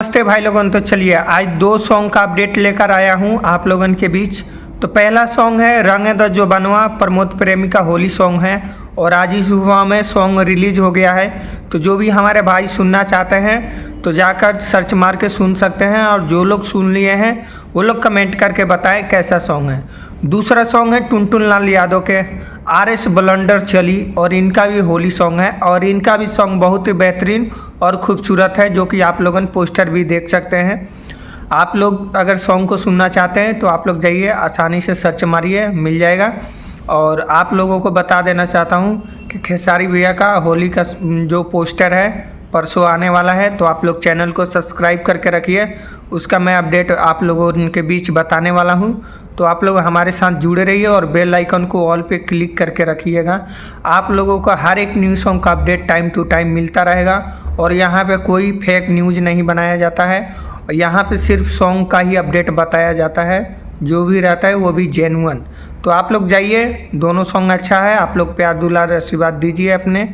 नमस्ते भाई लोगों। तो चलिए आज दो सॉन्ग का अपडेट लेकर आया हूँ आप लोगों के बीच। तो पहला सॉन्ग है रंग द जो बनवा, प्रमोद प्रेमी का होली सॉन्ग है और आज ही सुबह में सॉन्ग रिलीज हो गया है। तो जो भी हमारे भाई सुनना चाहते हैं तो जाकर सर्च मार के सुन सकते हैं, और जो लोग सुन लिए हैं वो लोग कमेंट करके बताएं कैसा सॉन्ग है। दूसरा सॉन्ग है टुनटुन लाल यादव के RS ब्लंडर चली, और इनका भी होली सॉन्ग है और इनका भी सॉन्ग बहुत ही बेहतरीन और खूबसूरत है, जो कि आप लोगों पोस्टर भी देख सकते हैं। आप लोग अगर सॉन्ग को सुनना चाहते हैं तो आप लोग जाइए, आसानी से सर्च मारिए, मिल जाएगा। और आप लोगों को बता देना चाहता हूँ कि खेसारी भैया का होली का जो पोस्टर है परसों आने वाला है, तो आप लोग चैनल को सब्सक्राइब करके रखिए। उसका मैं अपडेट आप लोगों के बीच बताने वाला हूँ, तो आप लोग हमारे साथ जुड़े रहिए और बेल आइकन को ऑल पे क्लिक करके रखिएगा। आप लोगों को हर एक न्यूज़ सॉन्ग का अपडेट टाइम टू टाइम मिलता रहेगा, और यहाँ पे कोई फेक न्यूज़ नहीं बनाया जाता है। यहाँ पे सिर्फ सॉन्ग का ही अपडेट बताया जाता है, जो भी रहता है वो भी जेन्युइन। तो आप लोग जाइए, दोनों सॉन्ग अच्छा है, आप लोग प्यार दुलार आशीर्वाद दीजिए अपने।